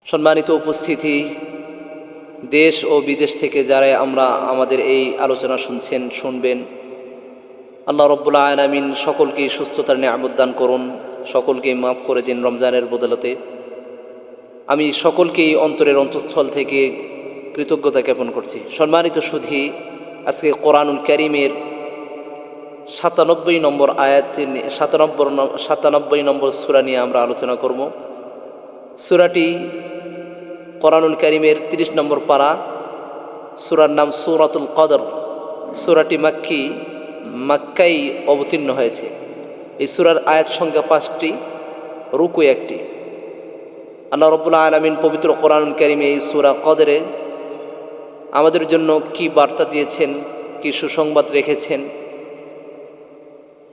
সম্মানিত উপস্থিতি, দেশ ও বিদেশ থেকে যারা আমরা আমাদের এই আলোচনা শুনবেন, আল্লাহ রব্বুল আলামিন সকলকেই সুস্থতার নিয়ামত দান করুন, সকলকেই মাফ করে দিন রমজানের বদলতে। আমি সকলকেই অন্তরের অন্তঃস্থল থেকে কৃতজ্ঞতা জ্ঞাপন করছি। সম্মানিত সুধী, আজকে কোরআনুল কারীমের 97 নম্বর আয়াত 97 নম্বর সূরা নিয়ে আমরা আলোচনা করব। সূরাটি কোরআনুল কারীমের 30 নম্বর পারা, সূরার নাম সূরাতুল কদর। সূরাটি মক্কায় অবতীর্ণ হয়েছে। এই সূরার আয়াত সংখ্যা 5টি, রুকু 1টি। আল্লাহ রাব্বুল আলামিন পবিত্র কোরআনুল কারীমে এই সূরা কদরে আমাদের জন্য কি বার্তা দিয়েছেন, কি সুসংবাদ রেখেছেন,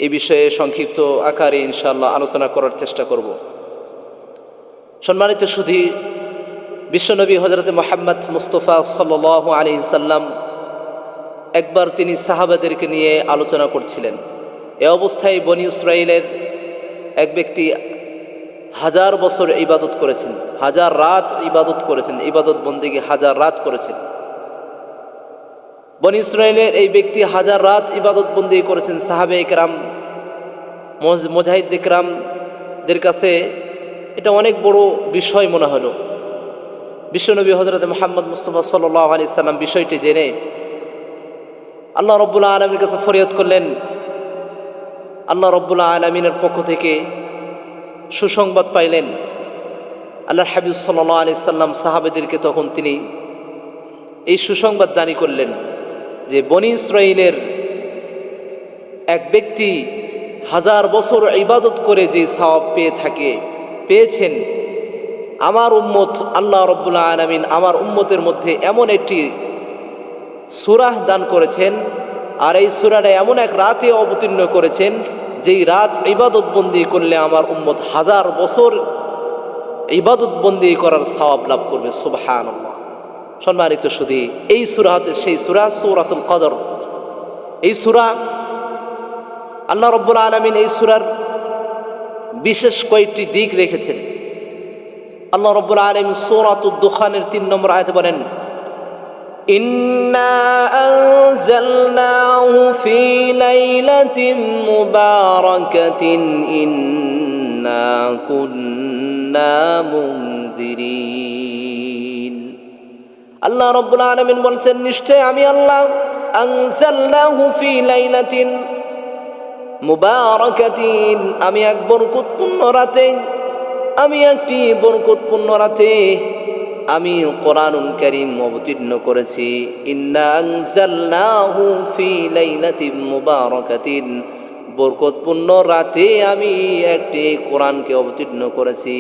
এই বিষয়ে সংক্ষিপ্ত আকারে ইনশাআল্লাহ আলোচনা করার চেষ্টা করব। সম্মানিত সুধী, বিশ্বনবী হযরত মুহাম্মদ মুস্তাফা সাল্লাল্লাহু আলাইহি সাল্লাম একবার তিনি সাহাবাদেরকে নিয়ে আলোচনা করছিলেন। এ অবস্থায় বনী ইসরাইলের এক ব্যক্তি 1000 বছর ইবাদত করেছেন, 1000 রাত ইবাদত করেছেন, ইবাদত বন্দেগী 1000 রাত করেছেন। বনী ইসরাইলের এই ব্যক্তি 1000 রাত ইবাদত বন্দেগী করেছেন। সাহাবায়ে কেরাম, মুজাহিদ কেরামদের কাছে এটা অনেক বড় বিষয় মনে হলো। বিশ্বনবী হযরত মুহাম্মদ মুস্তাফা সাল্লাল্লাহু আলাইহি সাল্লাম বিষয়টি জেনে আল্লাহ রাব্বুল আলামিনের কাছে ফরিয়াদ করলেন। আল্লাহ রাব্বুল আলামিনের পক্ষ থেকে সুসংবাদ পাইলেন। আল্লাহর হাবিব সাল্লাল্লাহু আলাইহি সাল্লাম সাহাবাদেরকে তখন তিনি এই সুসংবাদ দানি করলেন যে বনী ইসরাইলের এক ব্যক্তি 1000 বছর ইবাদত করে যে সওয়াব পেয়েছেন, আমার উম্মত আল্লাহ রাব্বুল আলামিন আমার উম্মতের মধ্যে এমন একটি সূরা দান করেছেন, আর এই সূরাটা এমন এক রাতে অবতীর্ণ করেছেন যেই রাত ইবাদত বন্দি করলে আমার উম্মত 1000 বছর ইবাদত বন্দি করার সওয়াব লাভ করবে। সুবহানাল্লাহ। সম্মানিত সুধী, এই সূরা হচ্ছে সেই সূরা সূরাতুল কদর। এই সূরা আল্লাহ রাব্বুল আলামিন এই সূরার বিশেষ কয়েকটি দিক রেখেছেন। আল্লাহ রাব্বুল আলামিন সূরাতুদ দুখানের 3 নম্বর আয়াতে বলেন, ইন্না আনজালনাহু ফি লাইলাতিন মুবারাকাতিন ইন্না কুন্না মুনদিরিন। আল্লাহ রাব্বুল আলামিন বলছেন, নিশ্চয় আমি আল্লাহ আনজালনাহু ফি লাইলাতিন মুবারাকাতিন, আমি একটি বরকতপূর্ণ রাতে আমি কোরআনুল কারীম অবতীর্ণ করেছি। ইন্না আনজালনাহু ফি লাইলাতিন মুবারাকাতিন, বরকতপূর্ণ রাতে আমি একটি কোরআনকে অবতীর্ণ করেছি।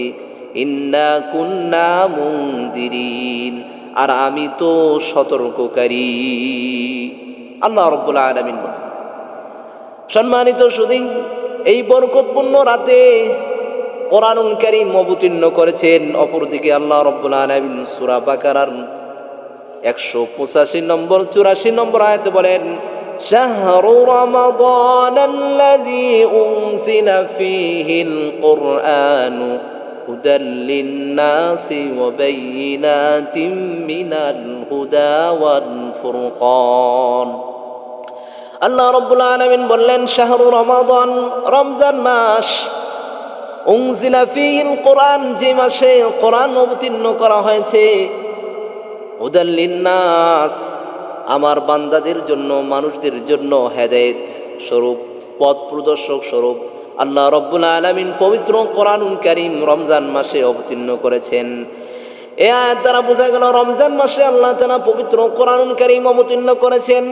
ইন্না কুন্না মুনদিরিন, আর আমি তো সতর্ককারী। আল্লাহ রাব্বুল আলামিন বলেন। সম্মানিত সুধী, এই বরকতপূর্ণ রাতে কোরআনুল কারীম অবতীর্ণ করেছেন। অপরদিকে আল্লাহ রাব্বুল আলামিন সূরা বাকারার 185 নম্বর 84 নম্বর আয়াতে বলেন, শাহরু রমাদানাল্লাযী উনজিলা ফীহিল কুরআনু হুদাল লিন-নাসি ওয়া বাইয়িনাতিম মিনাল হুদা ওয়াল ফুরকান। আল্লাহ রাব্বুল আলামিন বললেন, শাহরু রমাদান, রমজান মাস, উনজিলা ফীহিল কুরআন, যে মাসে কোরআন অবতীর্ণ করা হয়েছে, হুদাল লিন-নাস, আমার বান্দাদের জন্য, মানুষদের জন্য হেদায়েত স্বরূপ, পথ প্রদর্শক স্বরূপ আল্লাহ রাব্বুল আলামিন পবিত্র কোরআনুল কারীম রমজান মাসে অবতীর্ণ করেছেন। এই আয়াত দ্বারা বোঝা গেল রমজান মাসে আল্লাহ তাআলা পবিত্র কোরআনুল কারীম অবতীর্ণ করেছেন।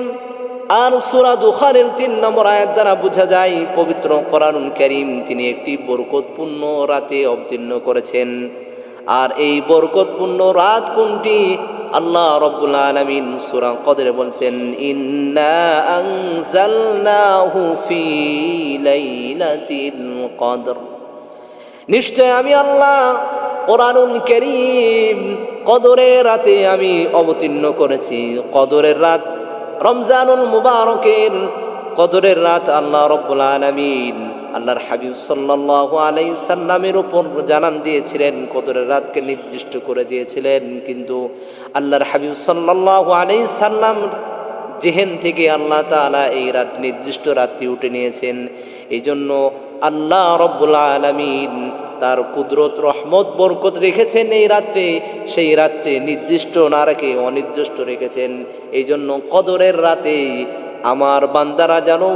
আর সূরা দুখানের 3 নম্বর আয়াত দ্বারা বোঝা যায় পবিত্র কোরআনুল কারীম তিনি একটি বরকতপূর্ণ রাতে অবতীর্ণ করেছেন। আর এই বরকতপূর্ণ রাত কোনটি? আল্লাহ রাব্বুল আলামিন সূরা কদরে বলছেন, ইন্না আনজালনাহু ফি লাইলাতিল কদর, নিশ্চয় আমি আল্লাহ কোরআনুল কারীম কদরের রাতে আমি অবতীর্ণ করেছি। কদরের রাত, রমজানুল মুবারকের কদরের রাত আল্লাহ রাব্বুল আলামিন আল্লাহর হাবিব সাল্লাল্লাহু আলাইহি সাল্লামের উপর জানান দিয়েছিলেন, কদরের রাতকে নির্দিষ্ট করে দিয়েছিলেন। কিন্তু আল্লাহর হাবিব সাল্লাল্লাহু আলাইহি সাল্লাম জেহেন থেকে আল্লাহ তাআলা এই রাত নির্দিষ্ট রাত্রি উঠে নিয়েছেন। এই জন্য আল্লাহ রব্বুল আলামিন তার কুদরত রহমত বরকত রেখেছেন এই রাত্রে, সেই রাত্রে নির্দিষ্ট না রেখে অনির্দিষ্ট রেখেছেন। এই জন্য কদরের রাতে আমার বান্দারা জানো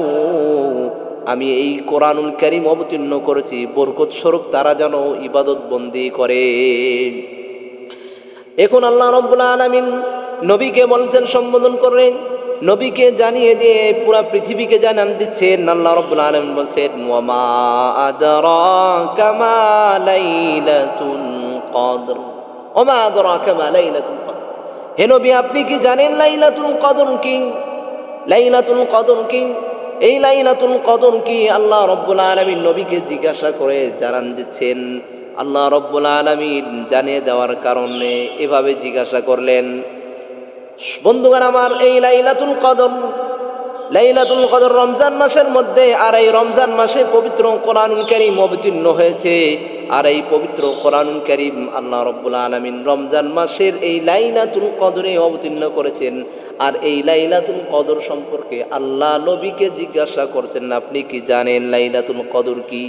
আমি এই কোরআনুল কারীম অবতীর্ণ করেছি, বরকত স্বরূপ তারা যেন ইবাদত বন্দি করে। এখন আল্লাহ রাব্বুল আলামিন নবীকে বলছেন, সম্বোধন করেন, নবীকে জানিয়ে দিয়ে পুরা পৃথিবীকে জানান দিচ্ছেন। আল্লাহ রাব্বুল আলামিন বলছেন, ওয়ামা আদরাকা মা লাইলাতুল কদর, ওয়ামা আদরাকা মা লাইলাতুল কদর। হে নবী, আপনি কি জানেন লাইলাতুল কদর কি? লাইলাতুল কদর কি? এই লাইলাতুল কদর কি? আল্লাহ রাব্বুল আলামিন নবীকে জিজ্ঞাসা করে জানান দিচ্ছেন। আল্লাহ রাব্বুল আলামিন জানিয়ে দেওয়ার কারণে এভাবে জিজ্ঞাসা করলেন। বন্ধুগণ আমার, এই লাইলাতুল কদর রমজান মাসের মধ্যে, আর এই রমজান মাসে পবিত্র কোরআনুল কারীম অবতীর্ণ হয়েছে। আর এই পবিত্র কোরআনুল কারীম আল্লাহ রাব্বুল আলামিন রমজান মাসের এই লাইলাতুল কদরে অবতীর্ণ করেছেন। আর এই লাইলাতুল কদর সম্পর্কে আল্লাহ নবীকে জিজ্ঞাসা করছেন, আপনি কি জানেন লাইলাতুল কদর কি?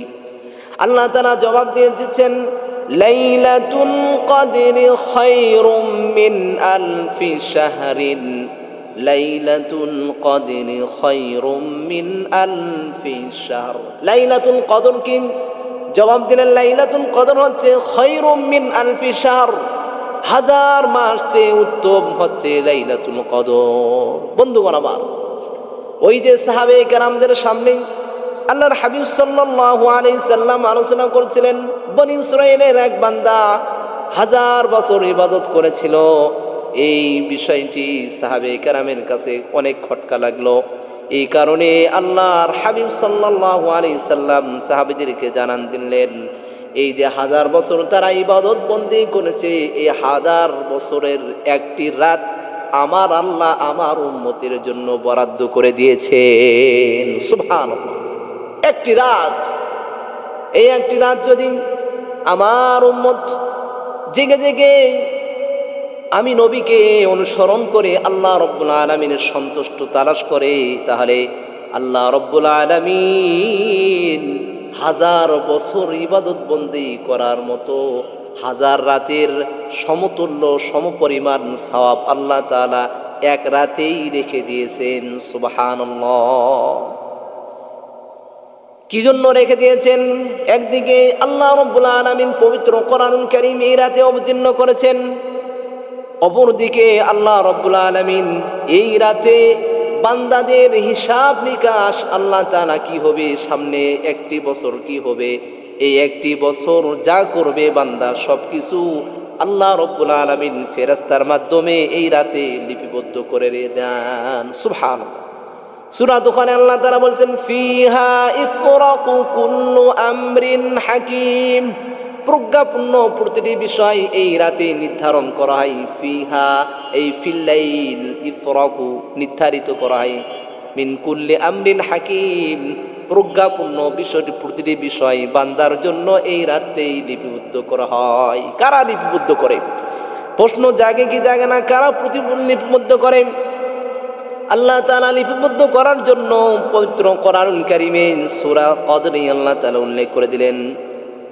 আল্লাহ তাআলা জবাব দিয়ে দিচ্ছেন, লাইলাতুল কদরি খায়রুম মিন আলফি শাহরিন, লাইলাতুল কদরি খায়রুম মিন আলফি শাহর। লাইলাতুল কদর কি? জবাব দিলেন, লাইলাতুল কদর হচ্ছে খায়রুম মিন আলফি শাহর, হাজার মাস চেয়ে উত্তম হচ্ছে লাইলাতুল কদর। বন্ধুগণ আমার, ওই যে সাহাবে কেরামদের সামনে আল্লাহর হাবিব সাল্লাল্লাহু আলাইহি সাল্লাম আলোচনা করছিলেন, বনী ইসরাঈলের এক বান্দা 1000 বছর ইবাদত করেছিল। এই বিষয়টি সাহাবে কেরামের কাছে অনেক খটকা লাগলো। এই কারণে আল্লাহর হাবিব সাল্লাল্লাহু আলাইহি সাল্লাম সাহাবীদেরকে জানান দিলেন, এই যে 1000 বছর তারা ইবাদত বন্দি করেছে, এই 1000 বছরের একটি রাত আমার আল্লাহ আমার উম্মতের জন্য বরাদ্দ করে দিয়েছেন। সুবহানাল্লাহ, একটি রাত। এই একটি রাত যদি আমার উম্মত জেগে জেগে আমি নবীকে অনুসরণ করে আল্লাহ রব্বুল আলামিনের সন্তুষ্ট তালাশ করে, তাহলে আল্লাহ রব্বুল আলামিন 1000 বছর ইবাদত বন্দি করার মতো 1000 রাতের সমতুল্য সমপরিমাণ সওয়াব আল্লাহ তাআলা এক রাতেই রেখে দিয়েছেন। সুবহানাল্লাহ। কি জন্য রেখে দিয়েছেন? একদিকে আল্লাহ রাব্বুল আলামিন পবিত্র কোরআনুল কারীম এই রাতে অবতীর্ণ করেছেন, অপরদিকে আল্লাহ রাব্বুল আলামিন এই রাতে বান্দাদের হিসাব নিকাশ আল্লাহ তাআলা কি হবে, সামনে একটি বছর কি হবে, এই একটি বছর যা করবে বান্দা সবকিছু আল্লাহ রাব্বুল আলামিন ফেরেশতার মাধ্যমে এই রাতে লিপিবদ্ধ করে দেন। সুবহানাল্লাহ। সূরা দুখানে আল্লাহ তাআলা বলেন, ফিহা ইফরাকু কুল্লু আমরিন হাকিম, প্রজ্ঞাপূর্ণ প্রতিটি বিষয় এই রাতে নির্ধারণ করা হয়। ফিহা এই ফিল্লাইল, ইফরাকু নির্ধারিত করা হয়, মিন কুল্লি আমরিন হাকিম প্রজ্ঞাপূর্ণ বিষয়টি, প্রতিটি বিষয় বান্দার জন্য এই রাত্রেই লিপিবদ্ধ করা হয়। কারা লিপিবদ্ধ করে? প্রশ্ন জাগে কি জাগে না? কারা লিপিবদ্ধ করে? আল্লাহ তাআলা লিপিবদ্ধ করার জন্য পবিত্র কোরআনুল কারীমে সূরা কদরে আল্লাহ তাআলা উল্লেখ করে দিলেন,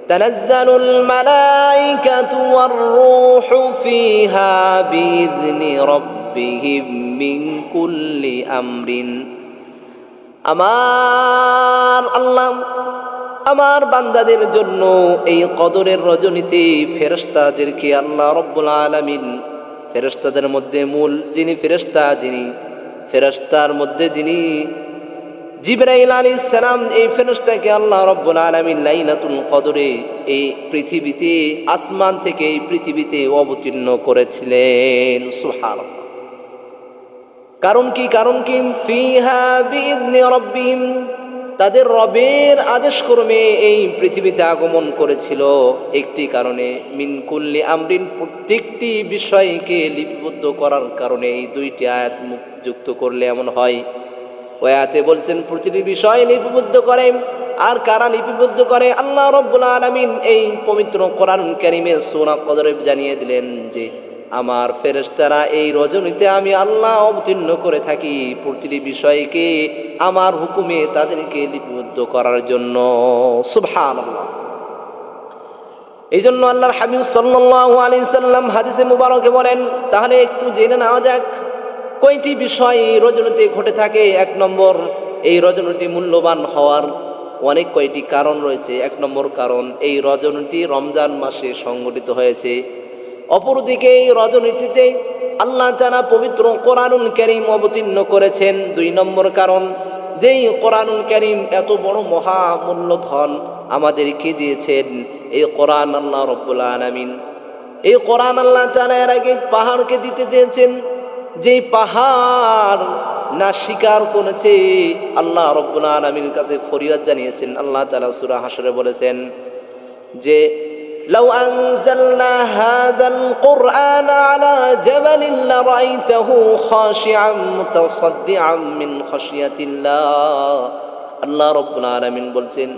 তানাজ্জালুল মালাইকাতু ওয়ার রূহু ফিহা বিইذনি রাব্বিহিম মিন কুল্লি আমরিন। আমার আল্লাহ আমার বান্দাদের জন্য এই কদরের রজনীতে ফেরেশতাদেরকে আল্লাহ রাব্বুল আলামিন, ফেরেশতাদের মধ্যে মূল যিনি ফেরেশতা, যিনি ফেরেশতার মধ্যে যিনি জিবরাইল আলাইহিস সালাম, এই ফেরেশতাকে আল্লাহ রাব্বুল আলামিন লাইলাতুল কদরে এই পৃথিবীতে, আসমান থেকে এই পৃথিবীতে অবতীর্ণ করেছিলেন। সুবহানাল্লাহ। কারণ কি? কারণ কি? ফিহা বিইذনি রাব্বিহিম, তাদের রবের আদেশ ক্রমে এই পৃথিবীতে আগমন করেছিল একটি কারণে, মিন কুল্লি আমরিন প্রত্যেকটি বিষয়কে লিপিবদ্ধ করার কারণে। এই দুইটি আয়াত যুক্ত করলে এমন হয়, ওই আয়াতে বলছেন প্রতিটি বিষয় লিপিবদ্ধ করে, আর কারা লিপিবদ্ধ করে? আল্লাহ রাব্বুল আলামিন এই পবিত্র কোরআনুল কারীমে সূরা কদরে জানিয়ে দিলেন যে আমার ফেরেশতারা এই রজনীতে আমি আল্লাহ অবতীর্ণ করে থাকি প্রতিটি বিষয়কে আমার হুকুমে তাদেরকে লিপিবদ্ধ করার জন্য। সুবহানাল্লাহ। এই জন্য আল্লাহর হাবিব সাল্লাল্লাহু আলাইহি সাল্লাম হাদিসে মুবারকে বলেন, তাহলে একটু জেনে নেওয়া যাক কয়টি বিষয় এই রজনীতে ঘটে থাকে। এক নম্বর, এই রজনীটি মূল্যবান হওয়ার অনেক কয়টি কারণ রয়েছে। এক নম্বর কারণ, এই রজনীটি রমজান মাসে সংগঠিত হয়েছে। অপরদিকে এই রজনীতিতে আল্লাহ তাআলা পবিত্র কোরআনুল কারীম অবতীর্ণ করেছেন। দুই নম্বর কারণ, যেই কোরআনুল কারীম এত বড় মহামূল্য ধন আমাদেরকে দিয়েছেন, এই কোরআন আল্লাহ রাব্বুল আলামিন, এই কোরআন আল্লাহ তাআলা এর আগে পাহাড়কে দিতে চেয়েছেন, যেই পাহাড় না স্বীকার করেছে, আল্লাহ রাব্বুল আলামিনের কাছে ফরিয়াদ জানিয়েছেন। আল্লাহ তাআলা সূরা হাশরে বলেছেন যে লাউ আনজালনা হাযাল কুরআন আলা জাবালিন লারাইতাহু খাশিআন মুতাসাদ্দিআন মিন খাশিয়াতিল্লাহ। আল্লাহ রাব্বুল আলামিন বলছেন,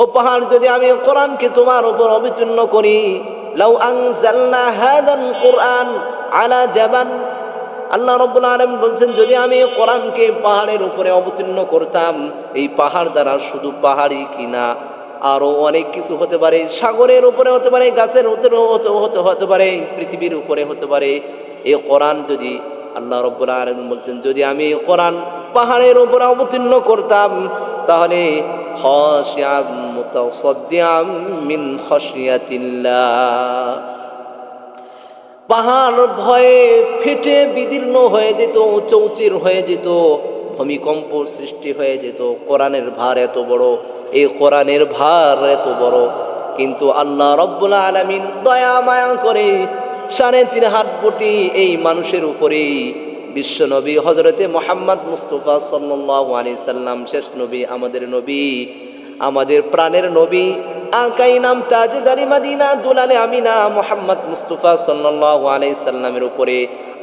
ও পাহাড়, যদি আমি কোরআনকে তোমার উপর অবতীর্ণ করি, লাউ আনজালনা হাযাল কুরআন আলা জাবাল, আল্লাহ রাব্বুল আলামিন বলছেন যদি আমি কোরআনকে পাহাড়ের উপরে অবতীর্ণ করতাম, এই পাহাড় দ্বারা শুধু পাহাড়ই কিনা আরও অনেক কিছু হতে পারে, সাগরের উপরে হতে পারে, গাছের হতে পারে, পৃথিবীর উপরে হতে পারে। এই কোরআন যদি, আল্লাহ রাব্বুল আলামিন বলছেন যদি আমি কোরআন পাহাড়ের উপরে অবতীর্ণ করতাম, তাহলে খাশিআম মুতাসাদ্দিআম মিন খাশিয়াতিল্লাহ, পাহাড় ভয়ে ফেটে বিদীর্ণ হয়ে যেত, চৌচির হয়ে যেত, ভূমিকম্প সৃষ্টি হয়ে যেত। কোরআনের ভার এত বড়, এই কোরআনের ভার এত বড়, কিন্তু আল্লাহ রাব্বুল আলামিন দয়া মায়া করে 3.5 হাত বটি এই মানুষের উপরেই বিশ্বনবী হযরতে মুহাম্মদ মুস্তাফা সাল্লাল্লাহু আলাইহি সাল্লাম, শেষ নবী, আমাদের নবী, আমাদের প্রাণের নবী, আকাই নাম তাজদারি মদিনা দুলালে আমিনা মুহাম্মদ মুস্তাফা সাল্লাল্লাহু আলাইহি সাল্লামের উপরে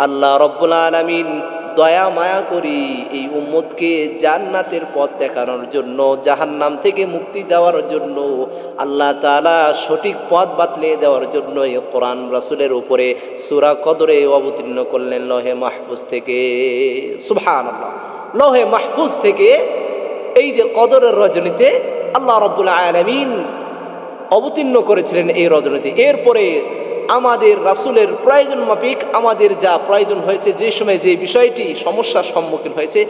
আল্লাহ রাব্বুল আলামিন দয়া মায়া করি এই উম্মতকে জান্নাতের পথ দেখানোর জন্য, জাহান্নাম থেকে মুক্তি দেওয়ার জন্য, আল্লাহ তাআলা সঠিক পথ বাতলে দেওয়ার জন্য এই কোরআন রাসূলের উপরে সূরা কদরে অবতীর্ণ করলেন লৌহে মাহফুজ থেকে। সুবহানাল্লাহ। লৌহে মাহফুজ থেকে এই যে কদরের রজনীতে আল্লাহ রাব্বুল আলামিন অবতীর্ণ করেছিলেন এই রজনীতে। এরপরে আমাদের রাসূলের প্রয়োজন মাফিক আমাদের যা প্রয়োজন হয়েছে, যে সময় যে বিষয়টি সমস্যার সম্মুখীন হয়েছে,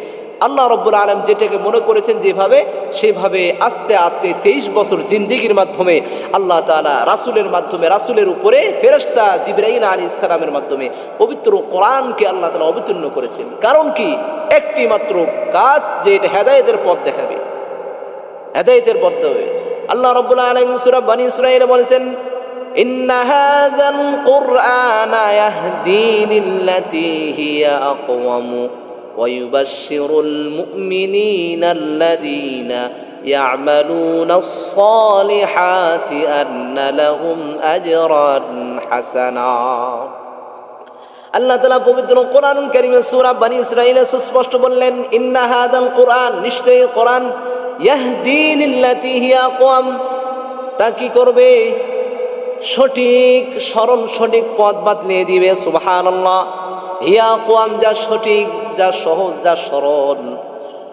আল্লাহ রাব্বুল আলামিন যেটাকে মনে করেছেন যেভাবে, সেভাবে আস্তে আস্তে 23 বছর জিন্দেগির মাধ্যমে আল্লাহ তাআলা রাসূলের মাধ্যমে, রাসূলের উপরে ফেরেশতা জিবরাইল আলাইহিস সালামের মাধ্যমে পবিত্র কোরআনকে আল্লাহ তাআলা অবতীর্ণ করেছেন। কারণ কি? একটি মাত্র কাজ, যে এটা হেদায়েতের পথ দেখাবে, হেদায়েতের পথ দেবে। আল্লাহ রাব্বুল আলামিন সূরা বনী ইসরাঈলে বলেছেন, ইন্না হাযাল কুরআনা ইয়াহদি লিল্লাতী হিয়া আকওয়ামু ওয়া ইউবাশশিরুল মুমিনিনা আল্লাযীনা ইয়া'মালুনাস সালিহাতি আন্না লাহুম আজরান হাসানা। আল্লাহ তাআলা পবিত্র কোরআনুল কারীমে সূরা বনী ইসরাঈলে সুস্পষ্ট বললেন, ইন্না হাযাল কুরআন, নিশ্চয়ই কোরআন, ইয়াহদি লিল্লাতী হিয়া আকওয়াম, তা কি করবে? সঠিক সরল সঠিক পথ বাতলিয়ে দিবে। সুবহানাল্লাহ। হিয়া আকওয়াম, যা সঠিক, যা সহজ, যা সরল।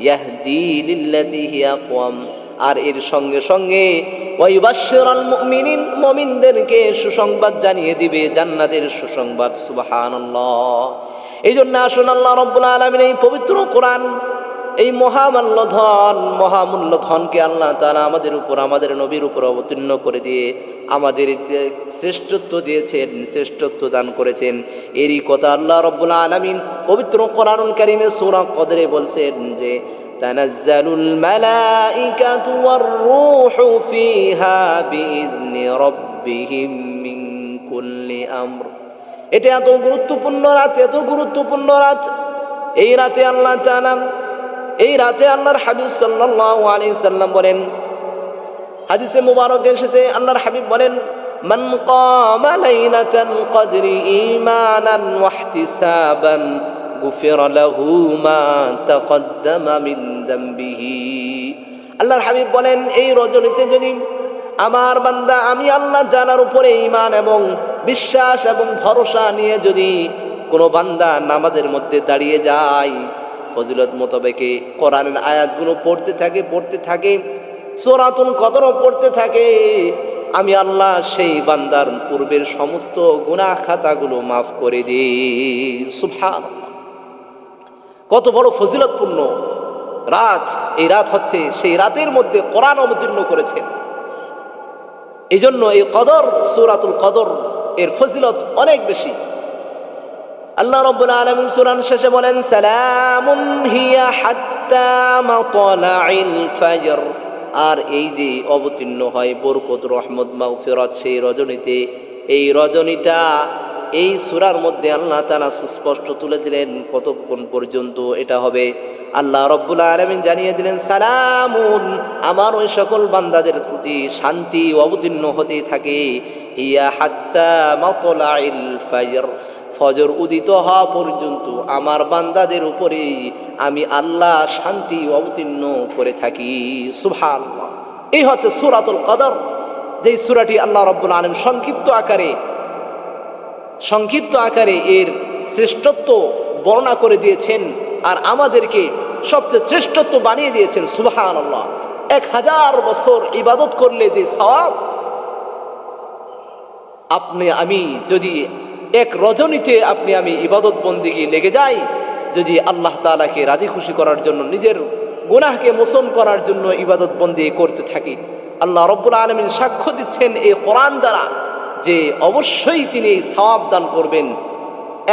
ইয়াহদি লিল্লাতী হিয়া আকওয়াম, আর এর সঙ্গে সঙ্গে ওয়া ইউবাশশিরুল মুমিনিন, মুমিনদেরকে সুসংবাদ জানিয়ে দিবে, জান্নাতের সুসংবাদ। সুবহানাল্লাহ। এই জন্য আসুন আল্লাহ রাব্বুল আলামিন এই পবিত্র কোরআন, এই মহামূল্য ধনকে আল্লাহ তাআলা আমাদের উপর, আমাদের নবীর উপর অবতীর্ণ করে দিয়ে আমাদের শ্রেষ্ঠত্ব দিয়েছেন, শ্রেষ্ঠত্ব দান করেছেন। এরই কথা আল্লাহ রাব্বুল আলামিন পবিত্র কোরআনুল কারীমে সূরা কদরে বলছেন যে তানাজ্জালুল মালাইকাতু ওয়ার রূহু ফিহা বিইذনি রাব্বিহিম মিন কুল্লি আমর। এটা এত গুরুত্বপূর্ণ রাত, এত গুরুত্বপূর্ণ রাত। এই রাতে আল্লাহ তাআলা, এই রাতে আল্লাহর হাবিব সাল্লাল্লাহু আলাইহি সাল্লাম বলেন, হাদিসে মুবারকে এসেছে, আল্লাহর হাবিব বলেন, মান কামা লাইলাতাল কদরি ঈমানান ওয়া ইহতিসাবান গুফিরা লাহু মা তাকদ্দামা মিন যামবিহি। আল্লাহর হাবিব বলেন, এই রজনীতে যদি আমার বান্দা আমি আল্লাহ জানার উপরে ঈমান এবং বিশ্বাস এবং ভরসা নিয়ে যদি কোনো বান্দা নামাজের মধ্যে দাঁড়িয়ে যায়, ফজিলত মোতাবেকে কোরআনের আয়াতগুলো পড়তে থাকে সূরাতুল কদরও পড়তে থাকে, আমি আল্লাহ সেই বান্দার পূর্বের সমস্ত গুনাহ খাতাগুলো মাফ করে দিই। সুবহানাল্লাহ, কত বড় ফজিলতপূর্ণ রাত! এই রাত হচ্ছে সেই রাতের মধ্যে কোরআন অবতীর্ণ করেছেন। এই জন্য এই কদর, সূরাতুল কদর এর ফজিলত অনেক বেশি। আল্লাহ রাব্বুল আলামিন সূরার শেষে বলেন, সালামুন হিয়া হাত্তা মাতলাইল ফাজর। আর এই যে অবতীর্ণ হয় বরকত, রহমত, মাগফিরাত সেই রজনীতে, এই রজনীটা এই সূরার মধ্যে আল্লাহ তাআলা সুস্পষ্ট তুলেছিলেন কতক্ষণ পর্যন্ত এটা হবে। আল্লাহ রাব্বুল আলামিন জানিয়ে দিলেন, সালামুন, আমার ওই সকল বান্দাদের প্রতি শান্তি অবতীর্ণ হতে থাকে, হিয়া হাত্তা মাতলাইল ফাজর, ফজর উদিত হওয়া পর্যন্ত আমার বান্দাদের উপরে আমি আল্লাহ শান্তি অবতীর্ণ করে থাকি। সুবহানাল্লাহ, এই হচ্ছে সূরাতুল কদর, যেই সূরাটি আল্লাহ রাব্বুল আলামিন সংক্ষিপ্ত আকারে এর শ্রেষ্ঠত্ব বর্ণনা করে দিয়েছেন আর আমাদেরকে সবচেয়ে শ্রেষ্ঠত্ব বানিয়ে দিয়েছেন। সুবহানাল্লাহ, 1000 বছর ইবাদত করলে যে সওয়াব, আপনি আমি যদি এক রজনীতে আমি ইবাদত বন্দিগি লেগে যাই, যদি আল্লাহ তাআলাকে রাজি খুশি করার জন্য, নিজের গুনাহকে মোচন করার জন্য ইবাদত বন্দি করতে থাকি, আল্লাহ রাব্বুল আলামিন সাক্ষ্য দিচ্ছেন এই কোরআন দ্বারা যে অবশ্যই তিনি এই সওয়াব দান করবেন।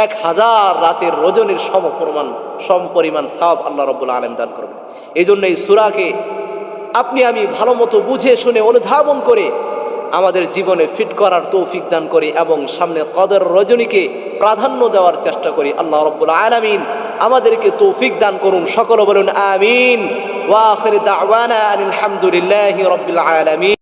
1000 রাতের রজনীর সমপরিমাণ সওয়াব আল্লাহ রাব্বুল আলামিন দান করবেন। এই জন্য এই সূরাকে আমি ভালো মতো বুঝে শুনে অনুধাবন করে আমাদের জীবনে ফিট করার তৌফিক দান করি এবং সামনে কদর রজনীকে প্রাধান্য দেওয়ার চেষ্টা করি। আল্লাহ রাব্বুল আলামিন আমাদেরকে তৌফিক দান করুন। সকলে বলুন আমিন। ওয়া আখির দাওয়ানা আলহামদুলিল্লাহি রাব্বিল আলামিন।